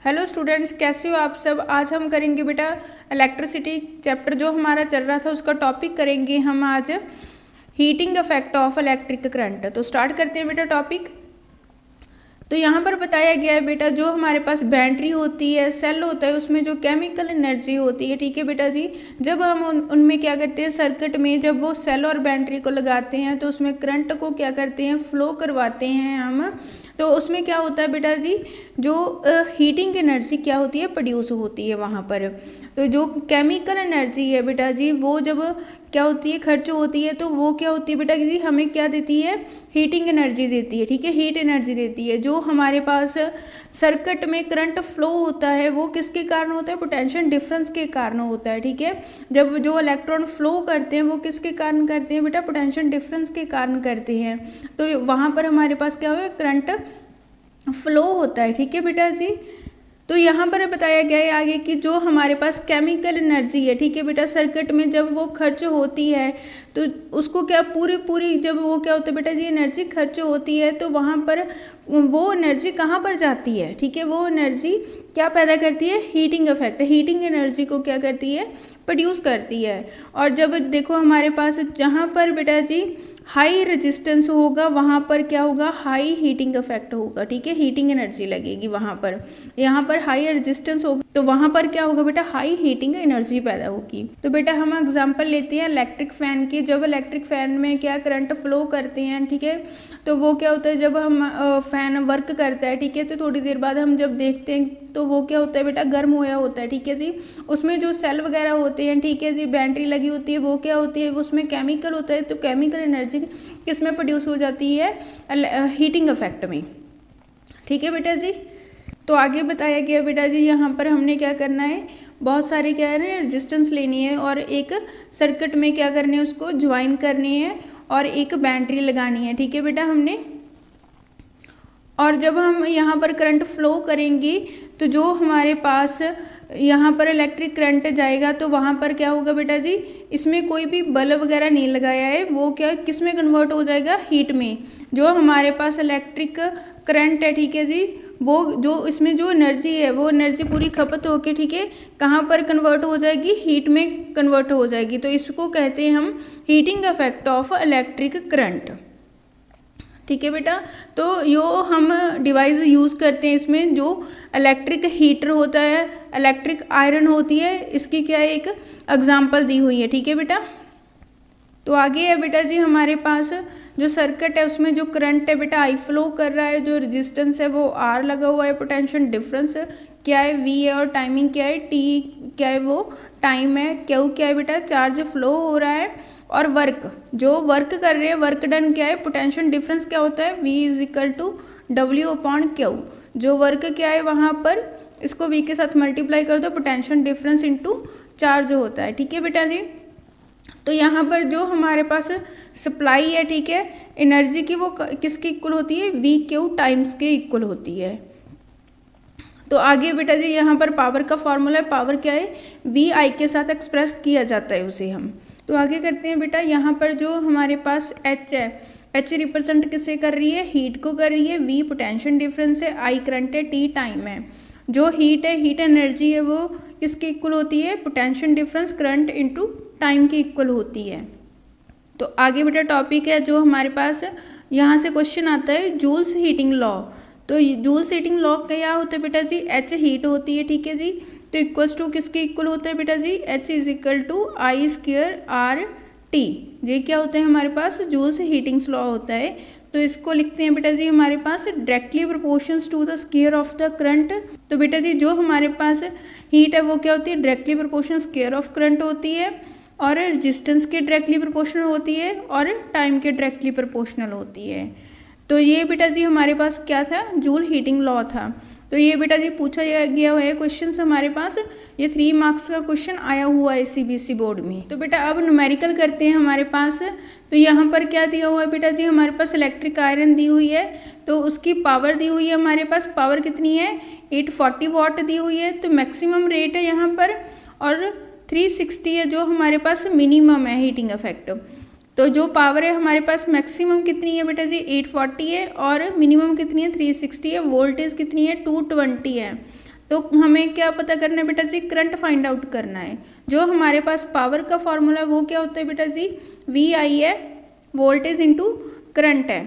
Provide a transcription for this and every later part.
Hello students, कैसे हो आप सब। आज हम करेंगे बेटा इलेक्ट्रिसिटी चैप्टर जो हमारा चल रहा था उसका टॉपिक करेंगे हम आज heating effect of electric current. तो स्टार्ट करते हैं बेटा टॉपिक। तो यहाँ पर बताया गया है बेटा जो हमारे पास बैटरी होती है, सेल होता है, उसमें जो केमिकल एनर्जी होती है, ठीक है बेटा जी। जब हम उनमें क्या करते हैं, सर्किट में जब वो सेल और बैटरी को लगाते हैं तो उसमें करंट को क्या करते हैं, फ्लो करवाते हैं हम। तो उसमें क्या होता है बेटा जी, जो हीटिंग एनर्जी क्या होती है, प्रोड्यूस होती है वहाँ पर। तो जो केमिकल एनर्जी है बेटा जी, वो जब क्या होती है, खर्च होती है, तो वो क्या होती है बेटा जी, हमें क्या देती है, हीटिंग एनर्जी देती है, ठीक है, हीट एनर्जी देती है। जो हमारे पास सर्किट में करंट फ्लो होता है वो किसके कारण होता है, पोटेंशियल डिफरेंस के कारण होता है, ठीक है। जब जो इलेक्ट्रॉन फ्लो करते हैं वो किसके कारण करते हैं बेटा, पोटेंशियल डिफरेंस के कारण करते हैं। तो वहाँ पर हमारे पास क्या हुआ, करंट फ्लो होता है, ठीक है बेटा जी। तो यहाँ पर बताया गया है आगे कि जो हमारे पास केमिकल एनर्जी है, ठीक है बेटा, सर्किट में जब वो खर्च होती है तो उसको क्या पूरी जब वो क्या होता है बेटा जी, एनर्जी खर्च होती है तो वहाँ पर वो एनर्जी कहाँ पर जाती है, ठीक है, वो एनर्जी क्या पैदा करती है, हीटिंग इफेक्ट, हीटिंग एनर्जी को क्या करती है, प्रोड्यूस करती है। और जब देखो हमारे पास जहाँ पर बेटा जी हाई रेजिस्टेंस होगा वहाँ पर क्या होगा, हाई हीटिंग इफेक्ट होगा, ठीक है, हीटिंग एनर्जी लगेगी वहाँ पर। यहाँ पर हाई रेजिस्टेंस होगा तो वहाँ पर क्या होगा बेटा, हाई हीटिंग एनर्जी पैदा होगी। तो बेटा हम एग्जांपल लेते हैं इलेक्ट्रिक फैन की। जब इलेक्ट्रिक फैन में क्या करंट फ्लो करते हैं, ठीक है, तो वो क्या होता है, जब हम फैन वर्क करता है, ठीक है, तो थोड़ी देर बाद हम जब देखते हैं तो वो क्या होता है बेटा, गर्म होया होता है, ठीक है जी। उसमें जो सेल वगैरह होते हैं, ठीक है जी, बैटरी लगी होती है, वो क्या होती है, उसमें केमिकल होता है। तो केमिकल एनर्जी किस में प्रोड्यूस हो जाती है, हीटिंग इफेक्ट में, ठीक है बेटा जी। तो आगे बताया गया बेटा जी, यहाँ पर हमने क्या करना है, बहुत सारे क्या है रेजिस्टेंस लेनी है और एक सर्किट में क्या करने है, उसको ज्वाइन करनी है और एक बैटरी लगानी है, ठीक है बेटा हमने। और जब हम यहाँ पर करंट फ्लो करेंगे तो जो हमारे पास यहाँ पर इलेक्ट्रिक करंट जाएगा तो वहाँ पर क्या होगा बेटा जी, इसमें कोई भी बल्ब वगैरह नहीं लगाया है, वो क्या किस में कन्वर्ट हो जाएगा, हीट में। जो हमारे पास इलेक्ट्रिक करंट है, ठीक है जी, वो जो इसमें जो एनर्जी है वो एनर्जी पूरी खपत होके, ठीक है, कहाँ पर कन्वर्ट हो जाएगी, हीट में कन्वर्ट हो जाएगी। तो इसको कहते हैं हम heating effect of electric current, ठीक है बेटा। तो यो हम डिवाइस यूज़ करते हैं इसमें, जो इलेक्ट्रिक हीटर होता है, इलेक्ट्रिक आयरन होती है, इसकी क्या है एक एग्जांपल दी हुई है, ठीक है बेटा। तो आगे है बेटा जी हमारे पास जो सर्किट है उसमें जो करंट है बेटा आई फ्लो कर रहा है, जो रेजिस्टेंस है वो आर लगा हुआ है, पोटेंशियल डिफरेंस क्या है वी है, और टाइमिंग क्या है टी क्या है, वो टाइम है, क्यू क्या है बेटा, चार्ज फ्लो हो रहा है, और वर्क जो वर्क कर रहे हैं, वर्क डन क्या है, पोटेंशियल डिफरेंस क्या होता है, V is equal to W upon Q. जो वर्क क्या है वहाँ पर इसको V के साथ मल्टीप्लाई कर दो, पोटेंशियल डिफरेंस इनटू चार्ज होता है, ठीक है बेटा जी। तो यहाँ पर जो हमारे पास सप्लाई है, ठीक है, एनर्जी की, वो किसके इक्वल होती है, V क्यू टाइम्स के इक्वल होती है। तो आगे बेटा जी यहाँ पर पावर का फॉर्मूला है, पावर क्या है, V I के साथ एक्सप्रेस किया जाता है उसे हम। तो आगे करते हैं बेटा, यहाँ पर जो हमारे पास H है, H रिप्रेजेंट किसे कर रही है, हीट को कर रही है, V पोटेंशियल डिफरेंस है, I करंट है, T टाइम है। जो हीट है, हीट एनर्जी है, वो किसके इक्वल होती है, potential difference current into time की इक्वल होती है। तो आगे बेटा टॉपिक है जो हमारे पास यहाँ से क्वेश्चन आता है, जूल्स हीटिंग लॉ। तो जूल्स हीटिंग लॉ क्या होता है बेटा जी, H हीट होती है, ठीक है जी। तो इक्वल्स टू किसके इक्वल होता है बेटा जी, H is equal to I square R T. ये क्या होता है हमारे पास, जूल्स हीटिंग्स लॉ होता है। तो इसको लिखते हैं बेटा जी हमारे पास directly proportions to the square of the current. तो बेटा जी जो हमारे पास हीट है वो क्या होती है, directly proportional square of current होती है, और रेजिस्टेंस के डायरेक्टली प्रोपोर्शनल होती है, और टाइम के डायरेक्टली प्रोपोर्शनल होती है। तो ये बेटा जी हमारे पास क्या था, जूल हीटिंग लॉ था। तो ये बेटा जी पूछा गया है क्वेश्चन हमारे पास, ये 3 मार्क्स का क्वेश्चन आया हुआ है CBSE बोर्ड में। तो बेटा अब न्यूमेरिकल करते हैं हमारे पास। तो यहाँ पर क्या दिया हुआ है बेटा जी, हमारे पास इलेक्ट्रिक आयरन दी हुई है, तो उसकी पावर दी हुई है, हमारे पास पावर कितनी है, 840 वाट दी हुई है। तो मैक्सिमम रेट है यहाँ पर, और 360 है जो हमारे पास मिनिमम है हीटिंग इफेक्ट। तो जो पावर है हमारे पास मैक्सिमम कितनी है बेटा जी, 840 है, और मिनिमम कितनी है, 360 है। वोल्टेज कितनी है, 220 है। तो हमें क्या पता करना है बेटा जी, करंट फाइंड आउट करना है। जो हमारे पास पावर का फॉर्मूला वो क्या होता है बेटा जी, वी आई है, वोल्टेज इंटू करंट है।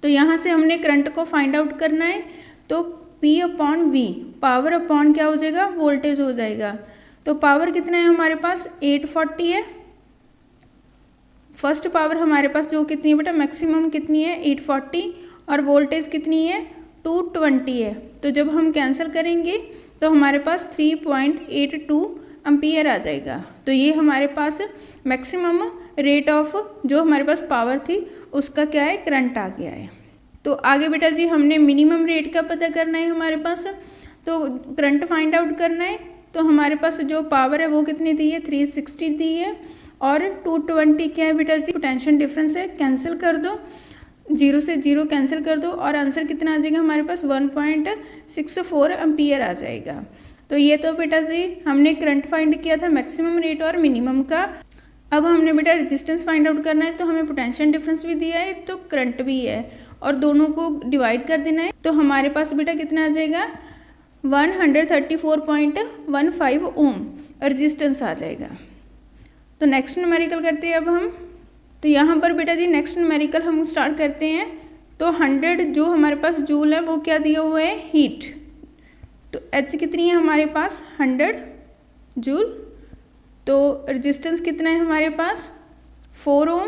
तो यहाँ से हमने करंट को फाइंड आउट करना है, तो P upon V, power upon क्या हो जाएगा, वोल्टेज हो जाएगा। तो पावर कितना है हमारे पास, 840 है। फर्स्ट पावर हमारे पास जो कितनी है बेटा, मैक्सिमम कितनी है 840, और वोल्टेज कितनी है 220 है। तो जब हम कैंसिल करेंगे तो हमारे पास 3.82 एम्पियर आ जाएगा। तो ये हमारे पास मैक्सिमम रेट ऑफ जो हमारे पास पावर थी उसका क्या है, करंट आ गया है। तो आगे बेटा जी हमने मिनिमम रेट का पता करना है हमारे पास, तो करंट फाइंड आउट करना है। तो हमारे पास जो पावर है वो कितनी दी है, 360 दी है, और 220 क्या है बेटा जी, पोटेंशियल डिफरेंस है। कैंसिल कर दो, 0 से 0 कैंसिल कर दो, और आंसर कितना आ जाएगा हमारे पास, 1.64 एम्पियर आ जाएगा। तो ये तो बेटा जी हमने करंट फाइंड किया था, मैक्सिमम रेट और मिनिमम का। अब हमने बेटा रेजिस्टेंस फाइंड आउट करना है, तो हमें पोटेंशियल डिफरेंस भी दिया है तो करंट भी है, और दोनों को डिवाइड कर देना है। तो हमारे पास बेटा कितना आ जाएगा, 134.15 ओम रेजिस्टेंस आ जाएगा। तो नेक्स्ट न्यूमेरिकल करते हैं अब हम। तो यहाँ पर बेटा जी नेक्स्ट न्यूमेरिकल हम स्टार्ट करते हैं। तो 100 जो हमारे पास जूल है वो क्या दिया हुआ है, हीट। तो H कितनी है हमारे पास, 100 जूल। तो रेजिस्टेंस कितना है हमारे पास, 4 ओम।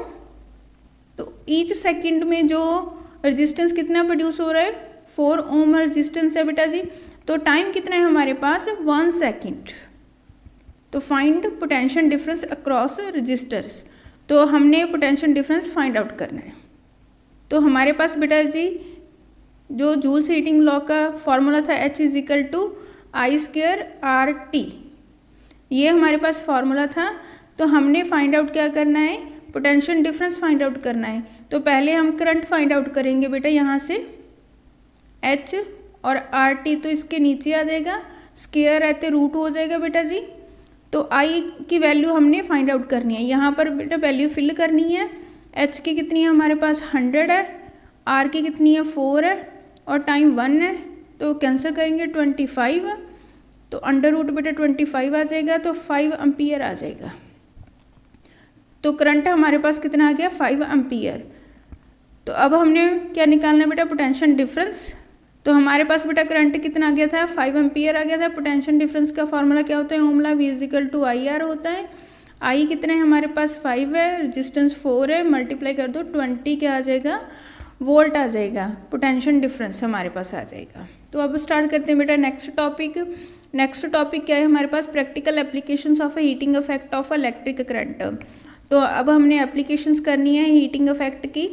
तो ईच सेकंड में जो रेजिस्टेंस कितना प्रोड्यूस हो रहा है, 4 ओम रेजिस्टेंस है बेटा जी। तो टाइम कितना है हमारे पास, 1 सेकंड। तो find potential difference across resistors. तो हमने पोटेंशियल डिफरेंस फाइंड आउट करना है। तो हमारे पास बेटा जी जो जूल्स हीटिंग लॉ का फॉर्मूला था, H = I²RT, ये हमारे पास फॉर्मूला था। तो हमने फाइंड आउट क्या करना है, पोटेंशियल डिफरेंस फाइंड आउट करना है। तो पहले हम करंट फाइंड आउट करेंगे बेटा, यहाँ से H और RT तो इसके नीचे आ जाएगा, स्क्वायर रहते रूट हो जाएगा बेटा जी। तो I की वैल्यू हमने फाइंड आउट करनी है, यहाँ पर बेटा वैल्यू फिल करनी है। H की कितनी है हमारे पास, 100 है, R की कितनी है, 4 है, और टाइम 1 है। तो कैंसिल करेंगे 25, तो अंडर रूट बेटा 25 आ जाएगा, तो 5 एम्पियर आ जाएगा। तो करंट हमारे पास कितना आ गया, 5 एम्पियर। तो अब हमने क्या निकालना है बेटा, पोटेंशियल डिफरेंस। तो हमारे पास बेटा करंट कितना आ गया था, 5 एम्पियर आ गया था। पोटेंशियल डिफरेंस का फॉर्मूला क्या होता है, ओम लॉ, V = IR होता है। I कितना है हमारे पास, 5 है, रेजिस्टेंस 4 है, मल्टीप्लाई कर दो 20 क्या आ जाएगा, वोल्ट आ जाएगा। पोटेंशियल डिफरेंस हमारे पास आ जाएगा। तो अब स्टार्ट करते हैं बेटा नेक्स्ट टॉपिक। नेक्स्ट टॉपिक क्या है हमारे पास, practical applications of heating effect of electric current. तो अब हमने एप्लीकेशंस करनी है हीटिंग इफेक्ट की।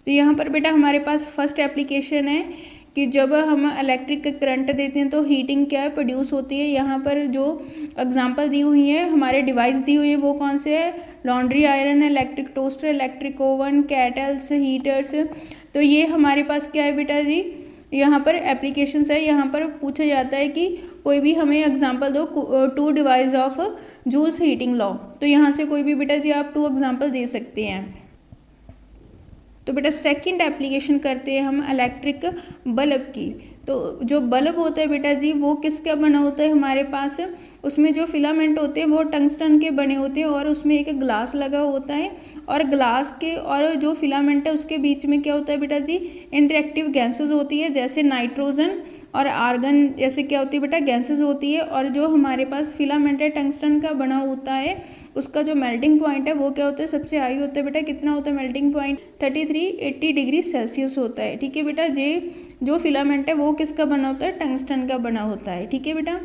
तो यहाँ पर बेटा हमारे पास फर्स्ट एप्लीकेशन है कि जब हम इलेक्ट्रिक करंट देते हैं तो हीटिंग क्या है, प्रोड्यूस होती है। यहाँ पर जो एग्जांपल दी हुई है, हमारे डिवाइस दी हुई है, वो कौन से है, laundry iron, electric toaster, electric oven, kettles, heaters. तो ये हमारे पास क्या है बेटा जी, यहाँ पर एप्लीकेशंस है। यहाँ पर पूछा जाता है कि कोई भी हमें एग्जांपल दो, 2 devices of Joule's heating law. तो यहाँ से कोई भी बेटा जी आप 2 एग्जांपल दे सकते हैं। तो बेटा सेकंड एप्लीकेशन करते हैं हम इलेक्ट्रिक बल्ब की। तो जो बल्ब होता है बेटा जी वो किसका बना होता है हमारे पास, उसमें जो फिलामेंट होते हैं वो टंगस्टन के बने होते हैं, और उसमें एक ग्लास लगा होता है, और ग्लास के और जो फिलामेंट है उसके बीच में क्या होता है बेटा जी, इंटरेक्टिव गैसेस होती है, जैसे नाइट्रोजन और आर्गन जैसे क्या होती है बेटा, गैसेस होती है। और जो हमारे पास फिलामेंट है टंगस्टन का बना होता है, उसका जो मेल्टिंग पॉइंट है वो क्या होता है, सबसे हाई होता है बेटा। कितना होता है मेल्टिंग पॉइंट, 3380 डिग्री सेल्सियस होता है। ठीक है बेटा, जो फिलामेंट है वो किसका बना होता है, टंगस्टन का बना होता है। ठीक है बेटा,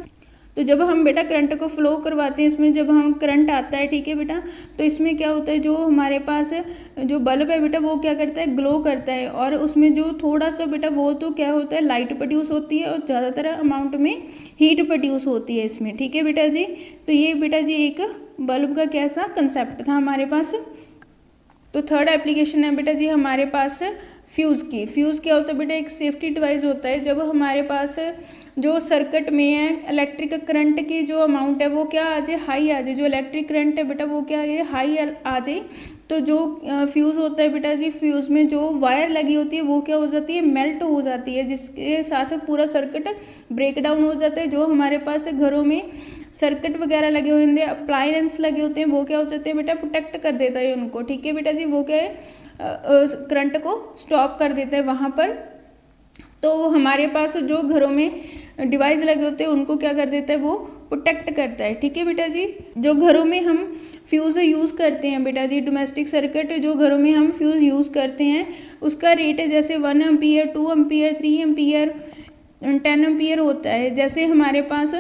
तो जब हम बेटा करंट को फ्लो करवाते हैं, इसमें जब हम करंट आता है, ठीक है बेटा, तो इसमें क्या होता है, जो हमारे पास जो बल्ब है बेटा वो क्या करता है, ग्लो करता है, और उसमें जो थोड़ा सा बेटा वो तो क्या होता है, लाइट प्रोड्यूस होती है, और ज़्यादातर अमाउंट में हीट प्रोड्यूस होती है इसमें। ठीक है बेटा जी, तो ये बेटा जी एक बल्ब का कैसा कंसेप्ट था हमारे पास। तो थर्ड एप्लीकेशन है बेटा जी हमारे पास फ्यूज़ की। फ्यूज़ क्या होता है बेटा, एक सेफ्टी डिवाइस होता है। जब हमारे पास जो सर्किट में है इलेक्ट्रिक करंट की जो अमाउंट है वो क्या आ जाए, हाई आ जाए, जो इलेक्ट्रिक करंट है बेटा वो क्या आ जाए, हाई आ जाए, तो जो फ्यूज़ होता है बेटा जी, फ्यूज़ में जो वायर लगी होती है वो क्या हो जाती है, मेल्ट हो जाती है, जिसके साथ पूरा सर्किट ब्रेक डाउन हो जाता है। जो हमारे पास घरों में सर्किट वगैरह लगे हुए होंगे, अप्लायंस लगे होते हैं, वो क्या हो जाते हैं बेटा, प्रोटेक्ट कर देता है उनको। ठीक है बेटा जी, वो क्या है, करंट को स्टॉप कर देता है वहाँ पर। तो हमारे पास जो घरों में डिवाइस लगे होते हैं उनको क्या कर देता है, वो प्रोटेक्ट करता है। ठीक है बेटा जी, जो घरों में हम फ्यूज़ यूज़ करते हैं बेटा जी, डोमेस्टिक सर्किट जो घरों में हम फ्यूज़ यूज़ करते हैं उसका रेट है जैसे 1 एम्पियर, 2 एम्पियर, 3 एम्पियर, 10 एम्पियर होता है। जैसे हमारे पास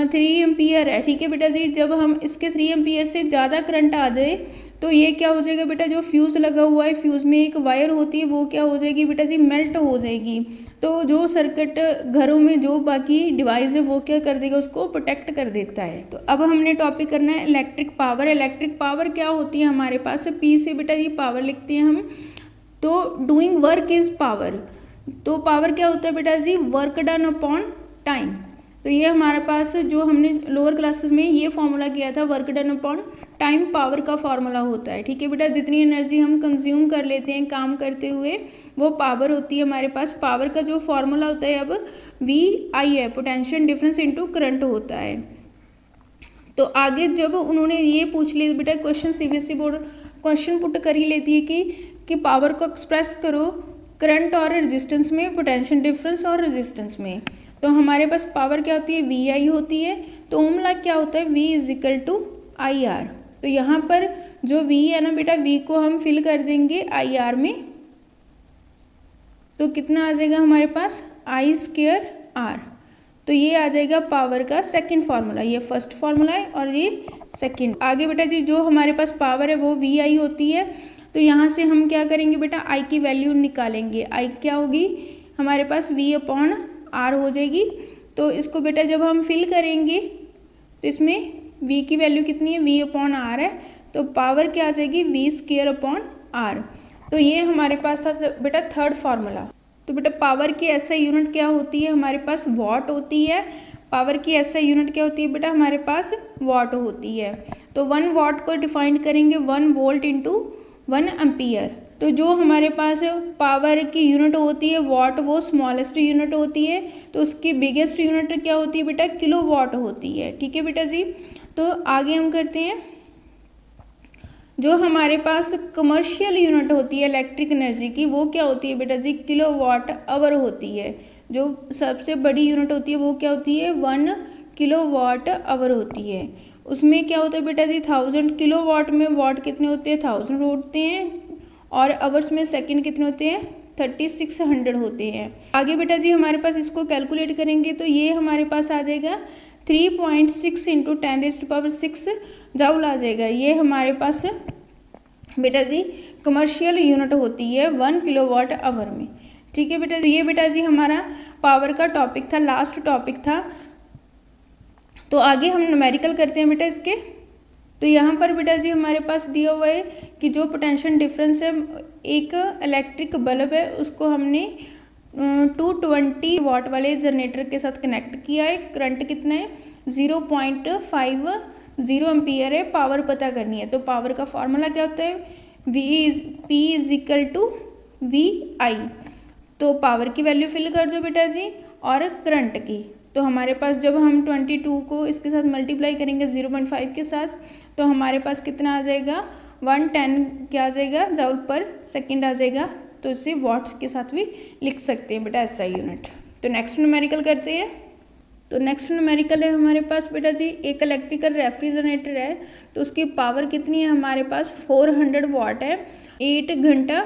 3 एम्पियर है। ठीक है बेटा जी, जब हम इसके 3 एम्पियर से ज़्यादा करंट आ जाए तो ये क्या हो जाएगा बेटा, जो फ्यूज़ लगा हुआ है, फ्यूज़ में एक वायर होती है, वो क्या हो जाएगी बेटा जी, मेल्ट हो जाएगी। तो जो सर्किट घरों में जो बाकी डिवाइस है वो क्या कर देगा, उसको प्रोटेक्ट कर देता है। तो अब हमने टॉपिक करना है इलेक्ट्रिक पावर। इलेक्ट्रिक पावर क्या होती है हमारे पास, पी से बेटा जी पावर लिखते हैं हम। तो डूइंग वर्क इज़ पावर। तो पावर क्या होता है बेटा जी, वर्क डन अपॉन टाइम। तो ये हमारे पास जो हमने लोअर क्लासेस में ये फॉर्मूला किया था, work done upon time power का फॉर्मूला होता है। ठीक है बेटा, जितनी एनर्जी हम कंज्यूम कर लेते हैं काम करते हुए वो पावर होती है हमारे पास। पावर का जो फॉर्मूला होता है अब VI है, पोटेंशियल डिफरेंस इनटू करंट होता है। तो आगे जब उन्होंने ये पूछ लिया बेटा, question CBSE board question put कर ही लेती है कि पावर को एक्सप्रेस करो करंट और रेजिस्टेंस में, पोटेंशियल डिफरेंस और रेजिस्टेंस में। तो हमारे पास पावर क्या होती है, VI होती है। तो ओम लॉ क्या होता है, V = IR। तो यहाँ पर जो V है ना बेटा, V को हम फिल कर देंगे IR में। तो कितना आ जाएगा हमारे पास, I²R। तो ये आ जाएगा पावर का सेकंड फार्मूला। ये फर्स्ट फार्मूला है और ये सेकंड। आगे बेटा जी जो हमारे पास पावर है वो VI होती है। तो यहाँ से हम क्या करेंगे बेटा, I की वैल्यू निकालेंगे। I क्या होगी हमारे पास, V/R हो जाएगी। तो इसको बेटा जब हम फिल करेंगे तो इसमें V की वैल्यू कितनी है, V/R है। तो पावर क्या आ जाएगी, V²/R। तो ये हमारे पास था बेटा थर्ड फार्मूला। तो बेटा पावर की SI यूनिट क्या होती है हमारे पास, वॉट होती है। पावर की SI यूनिट क्या होती है बेटा, हमारे पास वॉट होती है। तो 1 वॉट को डिफाइन करेंगे 1 वोल्ट इंटू 1 एम्पियर। तो जो हमारे पास पावर की यूनिट होती है वॉट, वो स्मॉलेस्ट यूनिट होती है। तो उसकी बिगेस्ट यूनिट क्या होती है बेटा, किलो वॉट होती है। ठीक है बेटा जी, तो आगे हम करते हैं। जो हमारे पास कमर्शियल यूनिट होती है इलेक्ट्रिक एनर्जी की, वो क्या होती है बेटा जी, किलोवाट आवर होती है। जो सबसे बड़ी यूनिट होती है वो क्या होती है, 1 किलोवाट आवर होती है। उसमें क्या होता है बेटा जी, 1000 किलोवाट में वाट कितने होते हैं, 1000 होते हैं। और आवर्स में सेकंड कितने होते हैं, 3600 होते हैं। आगे बेटा जी हमारे पास इसको कैलकुलेट करेंगे तो ये हमारे पास आ जाएगा 3.6 × 10⁶ जूल आ जाएगा। ये हमारे पास बेटा जी कमर्शियल यूनिट होती है 1 किलोवाट आवर में। ठीक है बेटा, तो ये बेटा जी हमारा पावर का टॉपिक था, लास्ट टॉपिक था। तो आगे हम न्यूमेरिकल करते हैं बेटा इसके। तो यहाँ पर बेटा जी हमारे पास दिया हुआ है कि जो पोटेंशियल डिफरेंस है, एक इलेक्ट्रिक बल्ब है उसको हमने 220 वाट वाले जनरेटर के साथ कनेक्ट किया है। करंट कितना है, 0.50 एम्पियर है। पावर पता करनी है। तो पावर का फॉर्मूला क्या होता है, P = VI। तो पावर की वैल्यू फिल कर दो बेटा जी और करंट की। तो हमारे पास जब हम 22 को इसके साथ मल्टीप्लाई करेंगे 0.5 के साथ, तो हमारे पास कितना आ जाएगा, 110 क्या आ जाएगा, जूल पर सेकंड आ जाएगा। तो इसे वाट्स के साथ भी लिख सकते हैं बेटा SI यूनिट। तो नेक्स्ट न्यूमेरिकल करते हैं। तो नेक्स्ट न्यूमेरिकल है हमारे पास बेटा जी, एक इलेक्ट्रिकल रेफ्रिजरेटर है। तो उसकी पावर कितनी है हमारे पास, 400 वाट है, 8 घंटा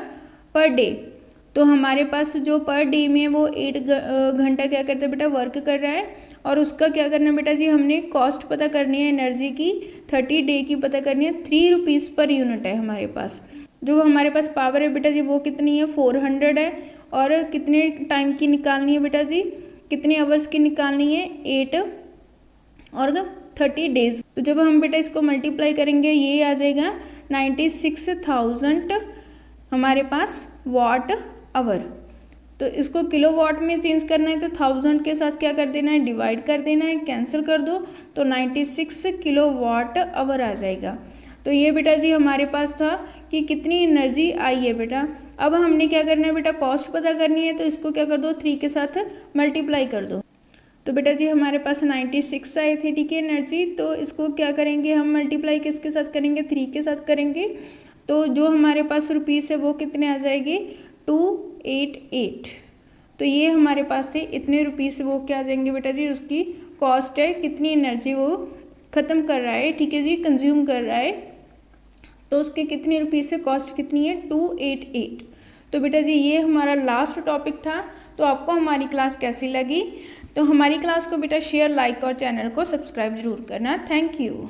पर डे। तो हमारे पास जो पर डे में वो 8 घंटा क्या करता है बेटा, वर्क कर रहा है। और उसका क्या करना है बेटा जी, हमने कॉस्ट पता करनी है एनर्जी की, 30 डे की पता करनी है। 3 रुपीज़ पर यूनिट है हमारे पास। जो हमारे पास पावर है बेटा जी वो कितनी है, 400 है। और कितने टाइम की निकालनी है बेटा जी, कितने आवर्स की निकालनी है, 8 और 30 डेज। तो जब हम बेटा इसको मल्टीप्लाई करेंगे ये आ जाएगा 96,000 हमारे पास वाट आवर। तो इसको किलोवाट में चेंज करना है तो 1000 के साथ क्या कर देना है, डिवाइड कर देना है, कैंसिल कर दो तो 96 किलोवाट आवर आ जाएगा। तो ये बेटा जी हमारे पास था कि कितनी एनर्जी आई है बेटा। अब हमने क्या करना है बेटा, कॉस्ट पता करनी है, तो इसको क्या कर दो, 3 के साथ मल्टीप्लाई कर दो। तो बेटा जी हमारे पास 96 आए थे, ठीक है एनर्जी। तो इसको क्या करेंगे हम, मल्टीप्लाई किसके साथ करेंगे, 3 के साथ करेंगे। तो जो हमारे पास रुपीस है वो कितने आ जाएंगे, 288। तो ये हमारे पास थे इतने रुपीस, वो क्या आ जाएंगे बेटा जी, उसकी कॉस्ट है, कितनी एनर्जी वो ख़त्म कर रहा है, ठीक है जी, कंज्यूम कर रहा है। तो उसके कितने रुपीस है, कॉस्ट कितनी है, 288। तो बेटा जी ये हमारा लास्ट टॉपिक था। तो आपको हमारी क्लास कैसी लगी, तो हमारी क्लास को बेटा शेयर, लाइक और चैनल को सब्सक्राइब जरूर करना। Thank you.